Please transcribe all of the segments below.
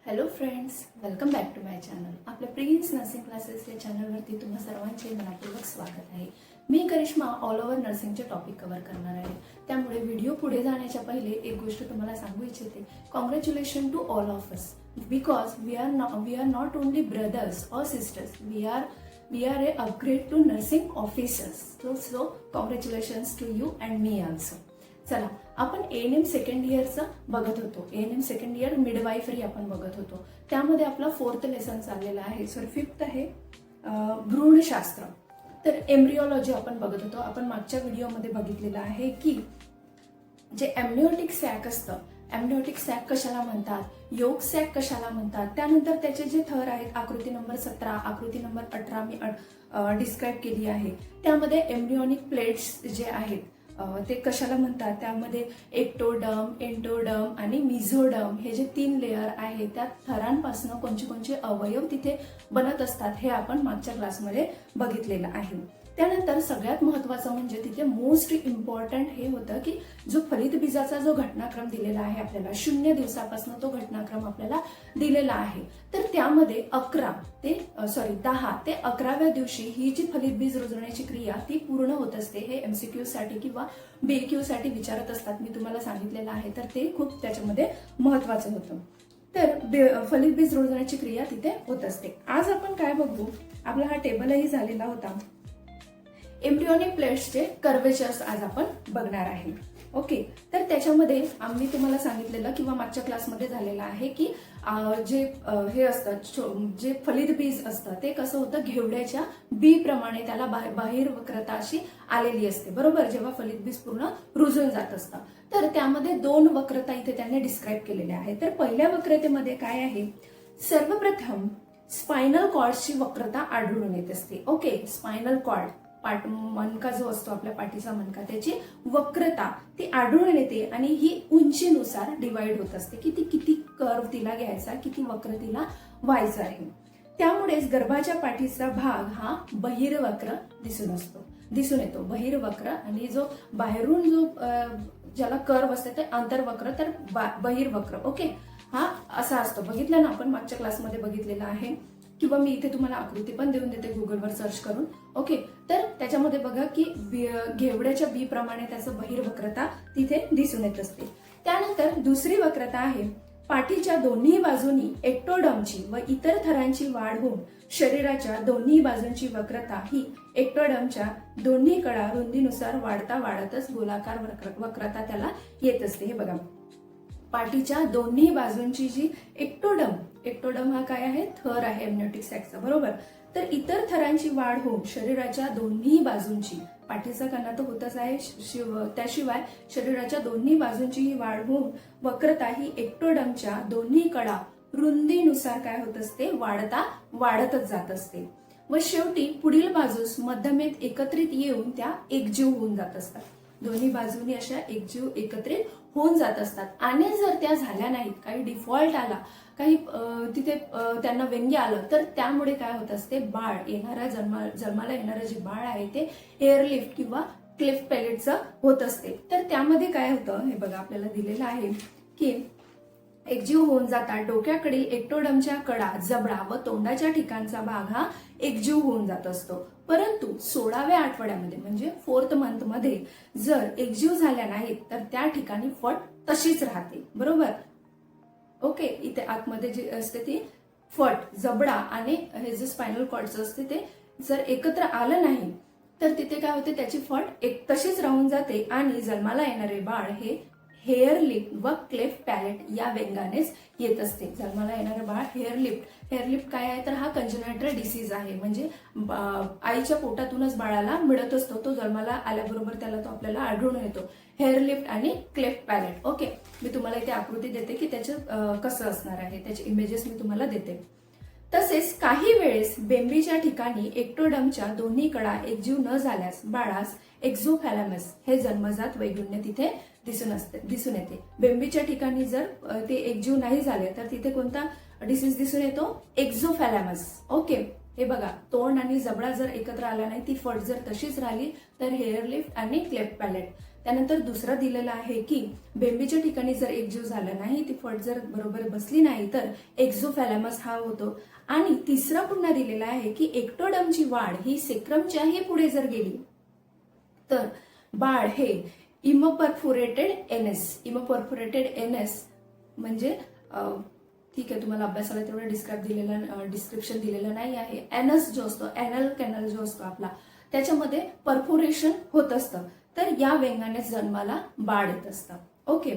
Hello friends, welcome back to my channel. आपल्या Prince Nursing Classes या चॅनलवरती तुम्हा सर्वांचे मनपूर्वक स्वागत आहे. मी करिश्मा ऑल ओव्हर नर्सिंगचे टॉपिक कव्हर करणार आहे. त्यामुळे व्हिडिओ पुढे जाण्याच्या पहिले एक गोष्ट तुम्हाला सांगू इच्छिते. Congratulation to all of us because we are not only brothers और sisters, we are a upgrade to nursing officers. So congratulations to you and me also. चला, आपण एएनएम सेकंड इयरचं बघत होतो. एएनएम सेकंड इयर मिडवायफरी आपण बघत होतो. त्यामध्ये आपला 4th लेसन चाललेला आहे. सॉरी 5th आहे भ्रूणशास्त्र. तर एम्ब्रिओलॉजी आपण बघत होतो. आपण मागच्या व्हिडिओमध्ये बघितलेलं आहे की जे एम्निओटिक सॅक असतं, एम्निओटिक सॅक कशाला म्हणतात, योग सॅक कशाला म्हणतात, त्यानंतर त्याचे जे थर आहेत आकृती नंबर 17, आकृती नंबर 18 मी डिस्क्राईब केली आहे. त्यामध्ये एम्ब्रिओनिक प्लेट्स जे आहेत ते कशाला म्हणतात, त्यामध्ये एक्टोडर्म, एंडोडर्म आणि मिझोडर्म हे जे 3 लेयर आहेत त्या थरांपासून कोणते कोणते अवयव तिथे बनत असतात हे आपण मागच्या क्लासमध्ये बघितलेलं आहे. त्यानंतर सगळ्यात महत्त्वाचं म्हणजे तिथे मोस्ट इम्पॉर्टंट हे होतं की जो फलित बीजाचा जो घटनाक्रम दिलेला आहे आपल्याला 0 दिवसापासून तो घटनाक्रम आपल्याला दिलेला आहे. तर त्यामध्ये 10 ते 11व्या दिवशी ही जी फलित बीज रुजवण्याची क्रिया ती पूर्ण होत असते. हे एमसीक्यू साठी किंवा बीक्यू साठी विचारत असतात. मी तुम्हाला सांगितलेलं आहे, तर ते खूप त्याच्यामध्ये महत्त्वाचं होतं. तर फलित बीज रुजवण्याची क्रिया तिथे होत असते. आज आपण काय बघू, आपला हा टेबलही झालेला होता. एम्ब्रिओनिक प्लेट्सचे कर्वेचर्स आज आपण बघणार आहे. ओके, तर त्याच्यामध्ये आम्ही तुम्हाला सांगितलेलं किंवा मागच्या क्लासमध्ये झालेलं आहे की जे हे असतं, जे फलित बीज असतं ते कसं होतं, घेवड्याच्या बी प्रमाणे त्याला बाहेर वक्रता अशी आलेली असते. बरोबर, जेव्हा फलित बीज पूर्ण रुजून जात असतं. तर त्यामध्ये 2 वक्रता इथे त्यांनी डिस्क्राईब केलेल्या आहेत. तर पहिल्या वक्रतेमध्ये काय आहे, सर्वप्रथम स्पायनल कॉर्डची वक्रता आढळून येत असते. ओके, स्पायनल कॉर्ड मणका जो असतो आपल्या पाठीचा मणका, त्याची वक्रता ती आढळून येते आणि ही उंचीनुसार डिवाइड होत असते की ती किती कर्व तिला घ्यायचा, किती वक्र तिला व्हायचं आहे. त्यामुळेच गर्भाच्या पाठीचा भाग हा बहिर्वक्र दिसून येतो. बहिर्वक्र आणि जो बाहेरून जो ज्याला कर्व असते ते आंतरवक्र, तर बहिर्वक्र. ओके, हा असा असतो. बघितलं ना आपण मागच्या क्लासमध्ये बघितलेला आहे, किंवा मी इथे तुम्हाला आकृती पण देऊन देते गुगलवर सर्च करून. ओके, तर त्याच्यामध्ये बघा की घेवड्याच्या बी प्रमाणे त्याचं बहिर्वक्रता तिथे दिसून येत असते. त्यानंतर दुसरी वक्रता आहे पाठीच्या दोन्ही बाजूनी एक्टोडर्मची व इतर थरांची वाढ होऊन शरीराच्या दोन्ही बाजूंची वक्रता ही एक्टोडर्मच्या दोन्ही कडा रुंदीनुसार वाढतच गोलाकार वक्रता त्याला येत असते. हे बघा, पाठीच्या दोन्ही बाजूंची जी एक्टोडर्म हा काय आहे, थर आहे एम्निओटिक सॅकचा. बरोबर, तर इतर थरांची वाढ होऊन शरीराच्या दोन्ही बाजूंची, पाठीचा कणा तर होतच आहे, त्याशिवाय शरीराच्या दोन्ही बाजूंची ही वाढ होऊन वक्रता ही एक्टोडर्मच्या दोन्ही कडा रुंदीनुसार काय होत असते, वाढतच जात असते. व शेवटी पुढील बाजूस मध्यमेत एकत्रित येऊन त्या एकजीव होऊन जात असतात. दोन्ही बाजूनी अशा एकजीव एकत्रित होऊन जात असतात. आणि जर त्या झाल्या नाहीत, काही डिफॉल्ट आला, काही तिथे त्यांना व्यंग्य आलं, तर त्यामुळे काय होत असते, बाळ येणाऱ्या जन्माला येणारं जे बाळ आहे ते एअरलिफ्ट किंवा क्लिफ्ट पॅलेटचं होत असते. तर त्यामध्ये काय होतं, हे बघा आपल्याला दिलेलं आहे की एकजीव होऊन जातात. डोक्याकडील एक्टोडर्मच्या कडा, जबडा व तोंडाच्या ठिकाणचा भाग हा एकजीव होऊन जात असतो. परंतु 16व्या आठवड्यामध्ये म्हणजे 4th मंथमध्ये जर एकजीव झाल्या नाहीत तर त्या ठिकाणी फट तशीच राहते. बरोबर, ओके, इथे आतमध्ये जे असते ती फट, जबडा आणि हे जे स्पायनल कॉर्डचं असते ते जर एकत्र आलं नाही तर तिथे काय होते, त्याची फट तशीच राहून जाते आणि जन्माला येणारे बाळ हे हेअर लिफ्ट व क्लेफ्ट पॅलेट या व्यंगानेच येत असते. जन्माला येणारे बाळ हेअर लिफ्ट काय आहे, तर हा कंजेनायटल डिसीज आहे. म्हणजे आईच्या पोटातूनच बाळाला मिळत असतो, तो जन्माला आल्याबरोबर त्याला तो आपल्याला आढळून येतो. हेअर लिफ्ट आणि क्लेफ्ट पॅलेट. ओके, मी तुम्हाला इथे आकृती देते की त्याचं कसं असणार आहे, त्याचे इमेजेस मी तुम्हाला देते. तसेच काही वेळेस बेंबीच्या ठिकाणी एक्टोडर्मच्या दोन्ही कडा एकजीव न झाल्यास बाळास एक्झोफॅलॅमस हे जन्मजात वैगुण्य तिथे दिसून येते. बेंबीच्या ठिकाणी जर ते एकजीव नाही झाले तर तिथे कोणता डिसीज दिसून येतो, एक्झोफॅलॅमस. ओके, हे बघा, तोंड आणि जबडा जर एकत्र आला नाही, ती फट जर तशीच राहिली तर हेअर लिफ्ट आणि क्लेफ्ट पॅलेट. त्यानंतर दुसरा दिलेला आहे की बेंबीच्या ठिकाणी जर एकजीव झाला नाही, ती फट जर बरोबर बसली नाही तर एक्झोफॅलॅमस हा होतो. आणि तिसरा पुन्हा दिलेला आहे की एक्टोडमची वाढ ही सेक्रमच्याही पुढे जर गेली तर बाळ हे इमपर्फोरेटेड एनएस म्हणजे ठीक आहे, तुम्हाला अभ्यासाला तेवढं डिस्क्रिप्शन दिलेलं नाही आहे. एनस जो असतो, एनल कॅनल जो असतो आपला, त्याच्यामध्ये परफोरेशन होत असतं. तर या वेंगाने जन्माला बाळ येत असतं. ओके,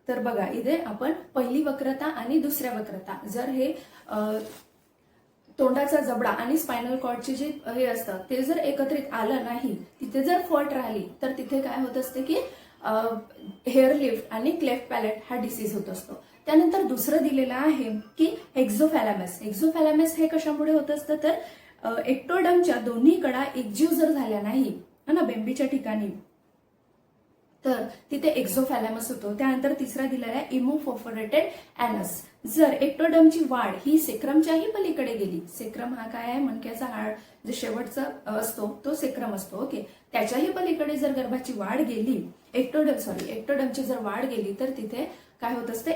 तर बघा इथे आपण पहिली वक्रता आणि दुसऱ्या वक्रता, जर हे तोंडाचा जबडा आणि स्पायनल कॉर्डचे जे हे असतं ते जर एकत्रित आलं नाही, तिथे जर फट राहिली तर तिथे काय होत असते की हेअर लिफ्ट आणि क्लेफ्ट पॅलेट हा डिसीज होत असतो. त्यानंतर दुसरं दिलेलं आहे की एक्झोफॅलॅमस हे कशामुळे होत असतं तर एक्टोडमच्या दोन्ही कडा एकजीव जर झाल्या नाही ना बेंबीच्या ठिकाणी तर तिथे एक्झोफॅलॅमस होतो. त्यानंतर तिसरा दिलेला आहे इमोपर्फोरेटेड एनस. जर एक्टोडमची वाढ ही सेक्रमच्याही पलीकडे गेली, सेक्रम हा काय आहे, मणक्याचा हाड जे शेवटचा असतो तो सेक्रम असतो. ओके, त्याच्याही पलीकडे जर गर्भाची वाढ गेली, एक्टोडमची जर वाढ गेली तर तिथे काय होत असते,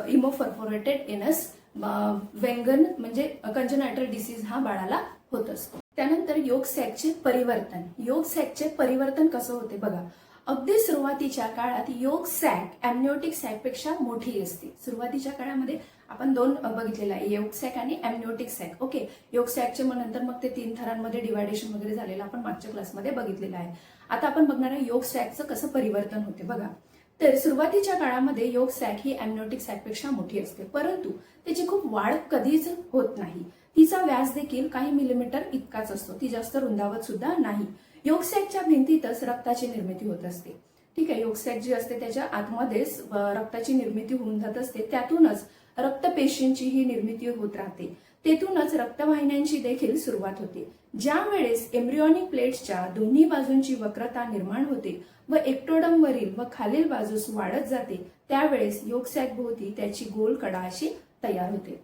इमोपर्फोरेटेड एनस वेंगन म्हणजे कंजनायटल डिसीज हा बाळाला होत असतो. त्यानंतर योग सॅकचे परिवर्तन कसं होते बघा. अगदी सुरुवातीच्या काळात योग सॅक एमनिओटिक सॅक पेक्षा मोठी असते. सुरुवातीच्या काळामध्ये आपण दोन बघितलेलं आहे, योग सॅक आणि एमनिओटिक सॅक. ओके, योग सॅकचे नंतर मग ते 3 थरांमध्ये डिवायडेशन वगैरे झालेलं आपण मागच्या क्लासमध्ये बघितलेलं आहे. आता आपण बघणार आहे योग सॅकचं कसं परिवर्तन होते बघा. तर सुरुवातीच्या काळामध्ये योग सॅक ही एमनिओटिक सॅक पेक्षा मोठी असते, परंतु त्याची खूप वाढ कधीच होत नाही. तिचा व्यास देखील काही मिलीमीटर इतकाच असतो, ती जास्त रुंदावत सुद्धा नाही. योग सॅकच्या भिंतीतच रक्ताची निर्मिती होत असते. ठीक आहे, योग सॅक जी असते त्याच्या आतमध्येच रक्ताची निर्मिती होऊन जात असते. त्यातूनच रक्तपेशींची ही निर्मिती होत राहते. तेथूनच रक्तवाहिन्यांची देखील सुरुवात होते. ज्या वेळेस एम्ब्रियॉनिक प्लेट्सच्या दोन्ही बाजूंची वक्रता निर्माण होते व एक्टोडम वरील व खालील बाजूस वाढत जाते, त्यावेळेस योग सॅक भोवती त्याची गोल कडा अशी तयार होते.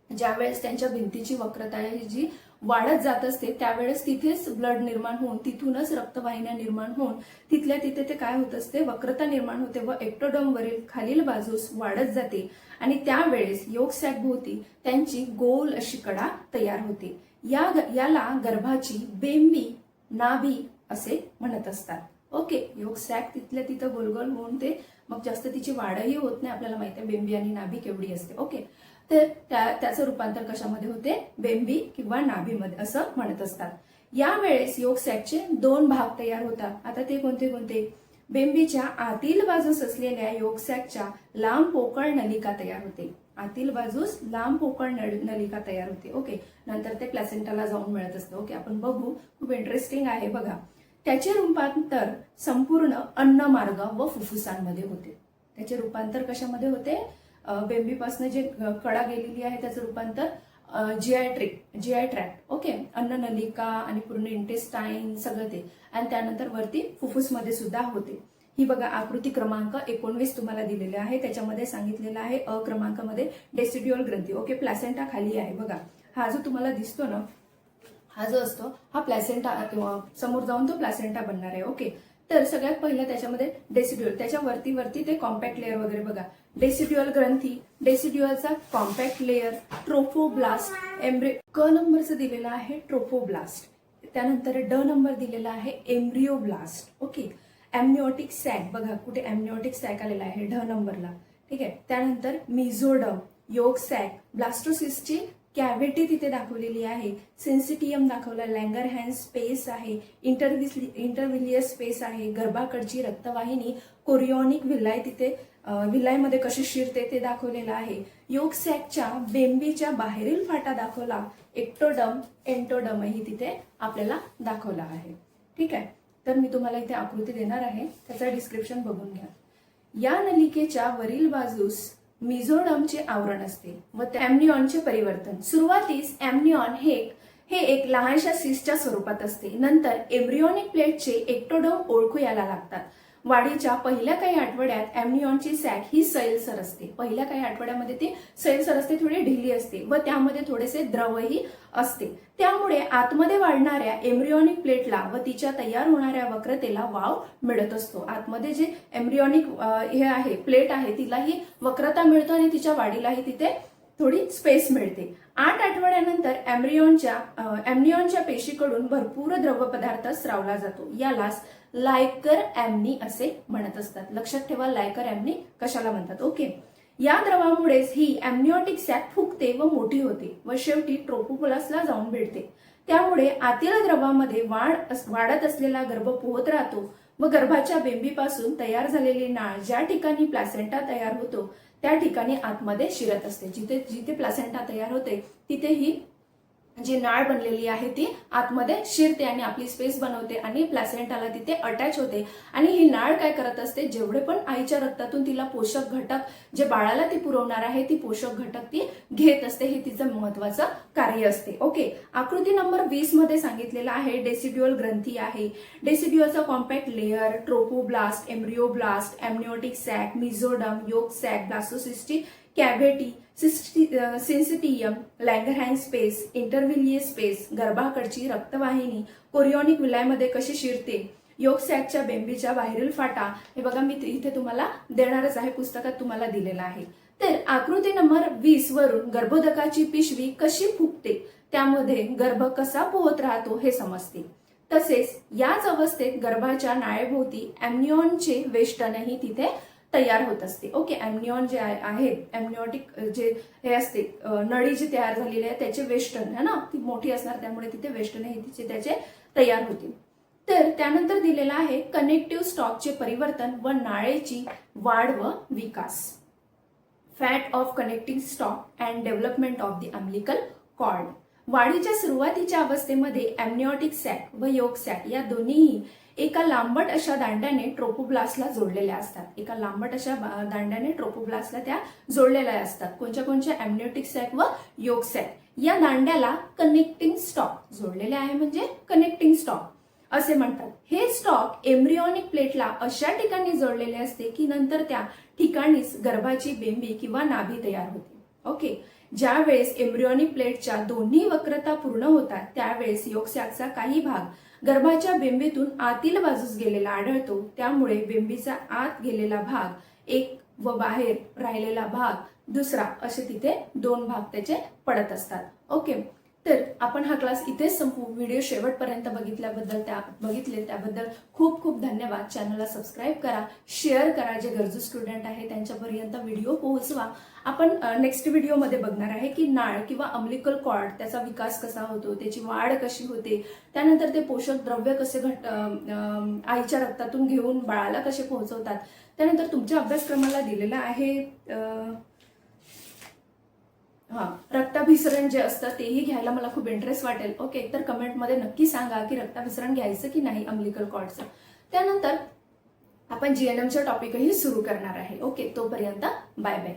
ज्यावेळेस त्यांच्या भिंतीची वक्रता जी वाढत जात असते त्यावेळेस तिथेच ब्लड निर्माण होऊन तिथूनच रक्तवाहिन्या निर्माण होऊन तिथल्या तिथे ते काय होत असते, वक्रता निर्माण होते व एक्टोडम वरील खालील बाजूस वाढत जाते आणि त्यावेळेस योग सॅक भोवती त्यांची गोल अशी कडा तयार होते. याला गर्भाची बेंबी नाभी असे म्हणत असतात. ओके, योग सॅक तिथल्या तिथं गोलगोल होऊन ते मग जास्त तिची वाढही होत नाही. आपल्याला माहिती आहे बेंबी आणि नाभी केवढी असते. ओके, तर त्याचं रूपांतर कशामध्ये होते, बेंबी किंवा नाभीमध्ये असं म्हणत असतात. यावेळेस योग सॅकचे 2 भाग तयार होतात. आता ते कोणते कोणते, बेंबीच्या आतील बाजूस असलेल्या योग सॅकच्या लांब पोकळ नलिका तयार होते. आतील बाजूस लांब पोकळ नलिका तयार होते. ओके, नंतर ते प्लॅसेंटाला जाऊन मिळत असतं. ओके, आपण बघू, खूप इंटरेस्टिंग आहे बघा. त्याचे रूपांतर संपूर्ण अन्नमार्ग व फुफ्फुसांमध्ये होते. त्याचे रूपांतर कशामध्ये होते, बेंबीपासून जे कडा गेलेली आहे त्याचं रूपांतर जीआय ट्रॅक्ट, ओके, अन्ननलिका आणि पूर्ण इंटेस्टाईन सगळं ते, आणि त्यानंतर वरती फुफ्फुसमध्ये सुद्धा होते. ही बघा आकृती क्रमांक 19 तुम्हाला दिलेली आहे. त्याच्यामध्ये सांगितलेलं आहे अ क्रमांकामध्ये डेसिड्युअल ग्रंथी. ओके, प्लॅसेंटा खाली आहे बघा. हा जो तुम्हाला दिसतो ना, हा जो असतो हा प्लॅसेंटा किंवा समोर जाऊन तो प्लॅसेंटा बनणार आहे. ओके, तर सगळ्यात पहिलं त्याच्यामध्ये डेसिड्युअल, त्याच्या वरती ते कॉम्पॅक्ट लेअर वगैरे बघा. डेसिड्युअल ग्रंथी, डेसिड्युअलचा कॉम्पॅक्ट लेअर, ट्रोफोब्लास्ट, क नंबरचं दिलेला आहे ट्रोफोब्लास्ट. त्यानंतर ड नंबर दिलेला आहे एम्ब्रियोब्लास्ट. ओके, एमनिओटिक सॅक बघा, कुठे एमनिओटिक सॅक आलेला आहे ढ नंबरला. ठीक आहे, त्यानंतर मिझोडम, योग सॅक, ब्लास्टोसिस्टची कॅव्हिटी तिथे दाखवलेली आहे, सेन्सिटियम दाखवला, लँगरहॅन्स स्पेस आहे, इंटरव्हिलियस स्पेस आहे, गर्भाकडची रक्तवाहिनी, कोरिओनिक व्हिलाय तिथे व्हिलायमध्ये कशी शिरते ते दाखवलेलं आहे. योग सॅकच्या बेंबीच्या बाहेरील फाटा दाखवला, एक्टोडम एंटोडमही तिथे आपल्याला दाखवला आहे. ठीक आहे, तर मी तुम्हाला इथे आकृती देणार आहे, त्याचं डिस्क्रिप्शन बघून घ्या. या नलिकेच्या वरील बाजूस मिझोडमचे आवरण असते व एम्निऑनचे परिवर्तन. सुरुवातीस एम्निऑन हे एक लहानशा सिस्टच्या स्वरूपात असते. नंतर एम्ब्रियॉनिक प्लेटचे एक्टोडम ओळखू यायला लागतात वाढीच्या पहिल्या काही आठवड्यात एम्नियॉनची सॅक ही सैलसर असते. पहिल्या काही आठवड्यामध्ये ती सैलसर असते, थोडी ढिली असते व त्यामध्ये थोडेसे द्रवही असते. त्यामुळे आतमध्ये वाढणाऱ्या एम्ब्रियॉनिक प्लेटला व तिच्या तयार होणाऱ्या वक्रतेला वाव मिळत असतो. आतमध्ये जे एम्ब्रियॉनिक हे आहे प्लेट आहे तिलाही वक्रता मिळतो आणि तिच्या वाढीलाही तिथे थोडी स्पेस मिळते. 8 आठवड्यानंतर एम्नियॉनच्या पेशीकडून भरपूर द्रव पदार्थ स्रावला जातो. यालाच लायकर एम्नी असे म्हणत असतात. लक्षात ठेवा लायकर एम्नी कशाला म्हणतात. ओके, या द्रवामुळेच ही एम्नियोटिक सॅक फुगते व मोठी होते व शेवटी ट्रोपोप्लास्टला जाऊन भिडते. त्यामुळे आतील द्रवामध्ये वाढत असलेला गर्भ पोहत राहतो व गर्भाच्या बेंबीपासून तयार झालेली नाळ ज्या ठिकाणी प्लॅसेंटा तयार होतो त्या ठिकाणी आतमध्ये शिरत असते. जिथे जिथे प्लॅसेंटा तयार होते तिथे ही जी नाळ बनलेली आहे ती आतमध्ये शिरते आणि आपली स्पेस बनवते आणि प्लॅसेंटाला तिथे अटॅच होते. आणि ही नाळ काय करत असते, जेवढे पण आईच्या रक्तातून तिला पोषक घटक जे बाळाला ती पुरवणार आहे ती पोषक घटक ती घेत असते. हे तिचं महत्वाचं कार्य असते. ओके, आकृती नंबर 20 मध्ये सांगितलेलं आहे डेसिड्युअल ग्रंथी आहे. डेसिड्युअलचा compact layer, trophoblast, embryoblast, amniotic sac, mesoderm, yolk sac, blastocystic cavity, syncytium, Langerhans space, intervillous space, गर्भाकडची रक्तवाहिनी कोरियोनिक विलायमध्ये कशी शिरते, योक सॅकच्या बेंबीच्या बाहेरील फाटा, हे बघा मी इथे तुम्हाला देणारच आहे, पुस्तकात तुम्हाला दिलेलं आहे. तर आकृती नंबर 20 वरून गर्भोदकाची पिशवी कशी फुगते, त्यामध्ये गर्भ कसा पोहत राहतो हे समजते. तसेच याच अवस्थेत गर्भाच्या नाळेभोवती एम्नियॉनचे वेष्टनही तिथे तयार होत असते. ओके, एम्नियॉन जे आहे एम्नियोटिक जे हे असते नळी जी तयार झालेली आहे त्याचे वेष्टन है ना, ती मोठी असणार त्यामुळे तिथे वेष्टन हे तिचे त्याचे तयार होतील. तर त्यानंतर दिलेलं आहे कनेक्टिव्ह स्टॉकचे परिवर्तन व नाळेची वाढ व विकास. Fate of connecting stalk and development of the umbilical cord. वाढीच्या सुरुवातीच्या अवस्थेमध्ये एम्नियोटिक सॅक व योक सॅक या दोन्हीही एका लांबट अशा दांड्याने ट्रोपोब्लास्टला जोडलेल्या असतात. एका लांबट अशा दांड्याने ट्रोपोब्लास्टला त्या जोडलेल्या असतात. कोणत्या एम्नियोटिक सॅक व योक सॅक या दांड्याला कनेक्टिंग स्टॉक जोडलेले आहे म्हणजे कनेक्टिंग स्टॉक असे म्हणतात. हे स्टॉक एम्ब्रियॉनिक प्लेटला अशा ठिकाणी जोडलेले असते की नंतर त्या ठिकाणीच गर्भाची बेंबी किंवा नाभी तयार होते. ओके, ज्या वेळेस एम्ब्रियॉनिक प्लेटच्या दोन्ही वक्रता पूर्ण होतात त्यावेळेस योक सॅकचा काही भाग गर्भाच्या बेंबीतून आतील बाजूस गेलेला आढळतो. त्यामुळे बेंबीचा आत गेलेला भाग एक व बाहेर राहिलेला भाग दुसरा असे तिथे 2 भाग त्याचे पडत असतात. ओके, तर आपण हा क्लास इथेच संपवू. व्हिडिओ शेवटपर्यंत बघितले त्याबद्दल खूप खूप धन्यवाद. चॅनलला सबस्क्राईब करा, शेअर करा, जे गरजू स्टुडंट आहे त्यांच्यापर्यंत व्हिडिओ पोहोचवा. आपण नेक्स्ट व्हिडिओमध्ये बघणार आहे की नाळ किंवा अम्बिलिकल कॉर्ड त्याचा विकास कसा होतो, त्याची वाढ कशी होते, त्यानंतर ते पोषक द्रव्य कसे आईच्या रक्तातून घेऊन बाळाला कसे पोहोचवतात. त्यानंतर तुमच्या अभ्यासक्रमाला दिलेला आहे रक्ताभिसरण जे असतं तेही घ्यायला मला खूप इंटरेस्ट वाटेल. ओके, तर कमेंटमध्ये नक्की सांगा की रक्ताभिसरण घ्यायचं की नाही अम्बिलिकल कॉर्डचं. त्यानंतर आपण जीएनएमचा टॉपिकही सुरू करणार आहे. ओके, तोपर्यंत बाय बाय.